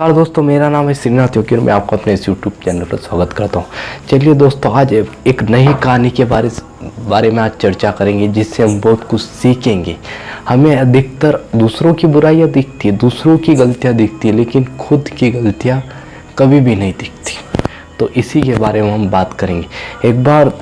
नमस्कार दोस्तों, मेरा नाम है श्रीनाथ योगी और मैं आपको अपने इस यूट्यूब चैनल पर स्वागत करता हूं। चलिए दोस्तों, आज एक नई कहानी के बारे में आज चर्चा करेंगे, जिससे हम बहुत कुछ सीखेंगे। हमें अधिकतर दूसरों की बुराइयां दिखती है, दूसरों की गलतियां दिखती है, लेकिन खुद की गलतियां कभी भी नहीं दिखती। तो इसी के बारे में हम बात करेंगे। एक बार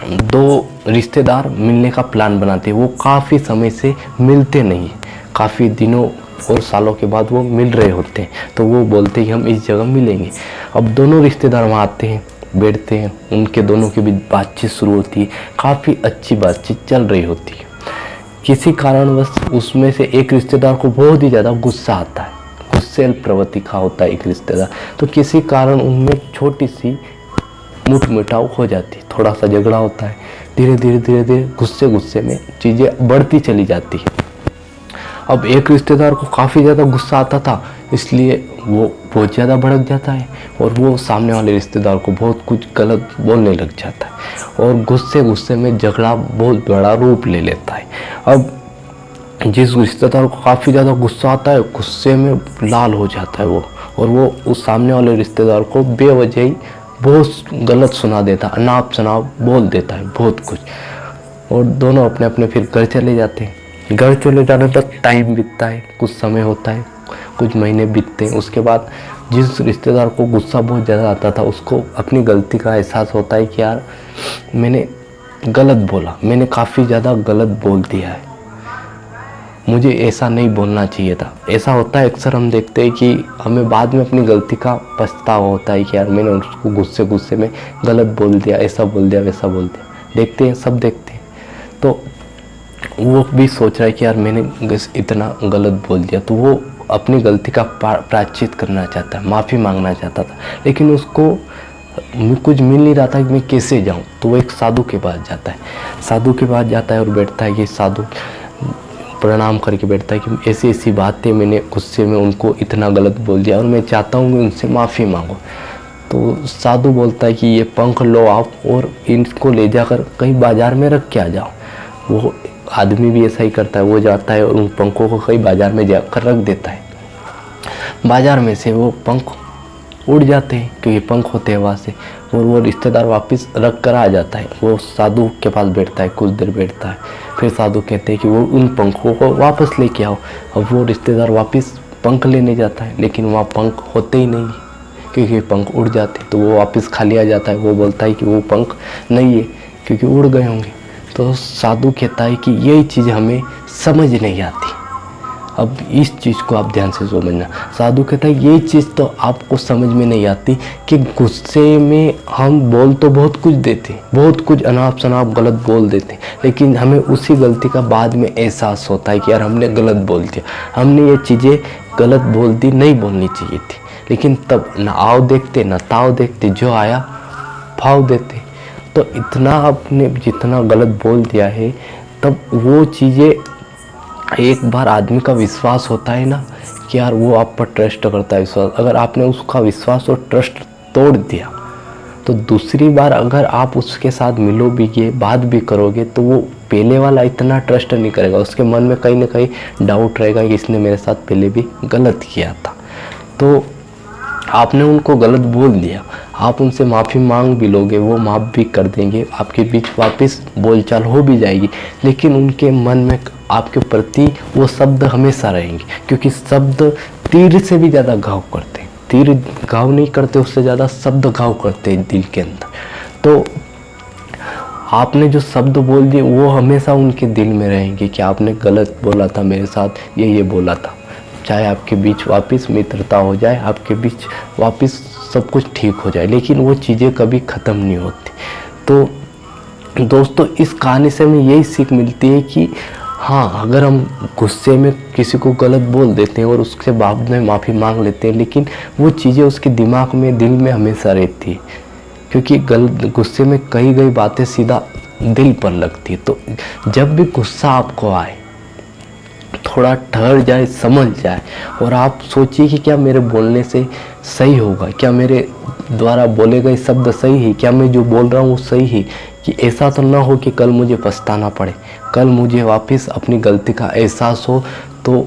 दो रिश्तेदार मिलने का प्लान बनाते हैं। वो काफ़ी समय से मिलते नहीं, काफ़ी दिनों और सालों के बाद वो मिल रहे होते हैं। तो वो बोलते हैं कि हम इस जगह मिलेंगे। अब दोनों रिश्तेदार वहाँ आते हैं, बैठते हैं, उनके दोनों के बीच बातचीत शुरू होती है। काफ़ी अच्छी बातचीत चल रही होती है। किसी कारणवश उसमें से एक रिश्तेदार को बहुत ही ज़्यादा गुस्सा आता है, गुस्सेल प्रवृत्ति का होता है एक रिश्तेदार। तो किसी कारण उनमें छोटी सी मुठ मिटाव हो जाती है, थोड़ा सा झगड़ा होता है। धीरे धीरे गुस्से में चीज़ें बढ़ती चली जाती है। अब एक रिश्तेदार को काफ़ी ज़्यादा गुस्सा आता था, इसलिए वो बहुत ज़्यादा भड़क जाता है और वो सामने वाले रिश्तेदार को बहुत कुछ गलत बोलने लग जाता है और गुस्से में झगड़ा बहुत बड़ा रूप ले लेता है। अब जिस रिश्तेदार को काफ़ी ज़्यादा गुस्सा आता है, गुस्से में लाल हो जाता है वो, और वो उस सामने वाले रिश्तेदार को बेवजह ही बहुत गलत सुना देता है, अनाप शनाप बोल देता है बहुत कुछ। और दोनों अपने अपने फिर घर चले जाते हैं। घर चले जाने तक टाइम बीतता है, कुछ समय होता है, कुछ महीने बीतते हैं। उसके बाद जिस रिश्तेदार को गुस्सा बहुत ज़्यादा आता था, उसको अपनी गलती का एहसास होता है कि यार मैंने गलत बोला, मैंने काफ़ी ज़्यादा गलत बोल दिया है, मुझे ऐसा नहीं बोलना चाहिए था। ऐसा होता है अक्सर, हम देखते हैं कि हमें बाद में अपनी गलती का पछतावा होता है कि यार मैंने उसको गुस्से में गलत बोल दिया, ऐसा बोल दिया, वैसा बोल दिया। देखते हैं, सब देखते हैं। तो वो भी सोच रहा है कि यार मैंने इतना गलत बोल दिया। तो वो अपनी गलती का प्रायश्चित करना चाहता है, माफ़ी मांगना चाहता था, लेकिन उसको कुछ मिल नहीं रहा था कि मैं कैसे जाऊं। तो वो एक साधु के पास जाता है। साधु के पास जाता है और बैठता है कि साधु प्रणाम करके बैठता है कि ऐसी ऐसी बातें मैंने गुस्से में उनको इतना गलत बोल दिया और मैं चाहता हूँ कि उनसे माफ़ी मांगो। तो साधु बोलता है कि ये पंख लो आप और इनको ले जाकर कहीं बाज़ार में रख के आ जाओ। वो आदमी भी ऐसा ही करता है, वो जाता है और उन पंखों को कहीं बाज़ार में जाकर रख देता है। बाज़ार में से वो पंख उड़ जाते हैं, क्योंकि पंख होते हैं वहाँ से, और वो रिश्तेदार वापस रख कर आ जाता है। वो साधु के पास बैठता है, कुछ देर बैठता है, फिर साधु कहते हैं कि वो उन पंखों को वापस लेके आओ। अब वो रिश्तेदार वापस पंख लेने जाता है, लेकिन वहाँ पंख होते ही नहीं, क्योंकि पंख उड़ जाते। तो वो वापस खाली आ जाता है। वो बोलता है कि वो पंख नहीं है, क्योंकि उड़ गए होंगे। तो साधु कहता है कि यही चीज़ हमें समझ नहीं आती। अब इस चीज़ को आप ध्यान से समझना। साधु कहता है यही चीज़ तो आपको समझ में नहीं आती कि गुस्से में हम बोल तो बहुत कुछ देते, बहुत कुछ अनाप शनाप गलत बोल देते, लेकिन हमें उसी गलती का बाद में एहसास होता है कि यार हमने गलत बोल दिया, हमने ये चीज़ें गलत बोल दी, नहीं बोलनी चाहिए थी। लेकिन तब ना आओ देखते ना ताव देखते, जो आया भाव देते। तो इतना आपने जितना गलत बोल दिया है, तब वो चीज़ें एक बार आदमी का विश्वास होता है ना कि यार वो आप पर ट्रस्ट करता है, विश्वास। अगर आपने उसका विश्वास और ट्रस्ट तोड़ दिया, तो दूसरी बार अगर आप उसके साथ मिलोगे, बात भी करोगे, तो वो पहले वाला इतना ट्रस्ट नहीं करेगा। उसके मन में कहीं ना कहीं डाउट रहेगा कि इसने मेरे साथ पहले भी गलत किया था। तो आपने उनको गलत बोल दिया, आप उनसे माफ़ी मांग भी लोगे, वो माफ़ भी कर देंगे, आपके बीच वापस बोलचाल हो भी जाएगी, लेकिन उनके मन में आपके प्रति वो शब्द हमेशा रहेंगे, क्योंकि शब्द तीर से भी ज़्यादा घाव करते हैं। तीर घाव नहीं करते, उससे ज़्यादा शब्द घाव करते हैं दिल के अंदर। तो आपने जो शब्द बोल दिए वो हमेशा उनके दिल में रहेंगे कि आपने गलत बोला था मेरे साथ, ये बोला था। चाहे आपके बीच वापस मित्रता हो जाए, आपके बीच वापस सब कुछ ठीक हो जाए, लेकिन वो चीज़ें कभी ख़त्म नहीं होती। तो दोस्तों, इस कहानी से हमें यही सीख मिलती है कि हाँ, अगर हम गुस्से में किसी को गलत बोल देते हैं और उसके बाद में माफ़ी मांग लेते हैं, लेकिन वो चीज़ें उसके दिमाग में, दिल में हमेशा रहती है, क्योंकि गुस्से में कही गई बातें सीधा दिल पर लगती है। तो जब भी गुस्सा आपको आए, थोड़ा ठहर जाए, समझ जाए, और आप सोचिए कि क्या मेरे बोलने से सही होगा, क्या मेरे द्वारा बोले गए शब्द सही है, क्या मैं जो बोल रहा हूँ वो सही है, कि ऐसा तो ना हो कि कल मुझे पछताना पड़े, कल मुझे वापस अपनी गलती का एहसास हो तो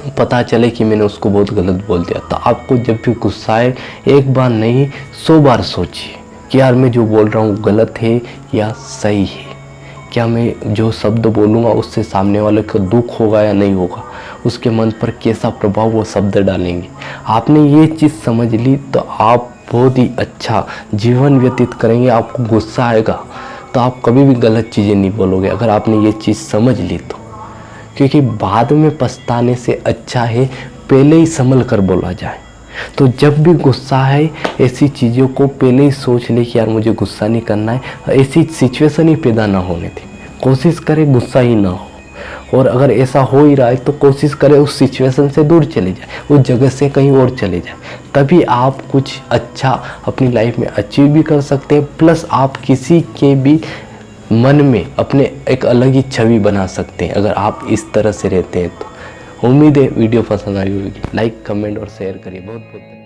पता चले कि मैंने उसको बहुत गलत बोल दिया। तो आपको जब भी गुस्सा आए, एक बार नहीं 100 बार सोचिए कि यार मैं जो बोल रहा हूँ गलत है या सही है। क्या मैं जो शब्द बोलूँगा उससे सामने वाले को दुख होगा या नहीं होगा, उसके मन पर कैसा प्रभाव वो शब्द डालेंगे। आपने ये चीज़ समझ ली तो आप बहुत ही अच्छा जीवन व्यतीत करेंगे। आपको गुस्सा आएगा तो आप कभी भी गलत चीज़ें नहीं बोलोगे, अगर आपने ये चीज़ समझ ली तो। क्योंकि बाद में पछताने से अच्छा है पहले ही संभल कर बोला जाए। तो जब भी गुस्सा है ऐसी चीज़ों को पहले ही सोच ले कि यार मुझे गुस्सा नहीं करना है, ऐसी सिचुएशन ही पैदा ना होने दें। कोशिश करें गुस्सा ही ना हो, और अगर ऐसा हो ही रहा है तो कोशिश करें उस सिचुएशन से दूर चले जाए, उस जगह से कहीं और चले जाए। तभी आप कुछ अच्छा अपनी लाइफ में अचीव भी कर सकते हैं, प्लस आप किसी के भी मन में अपने एक अलग ही छवि बना सकते हैं अगर आप इस तरह से रहते हैं तो। उम्मीद है वीडियो पसंद आई होगी। लाइक, कमेंट और शेयर करिए। बहुत बहुत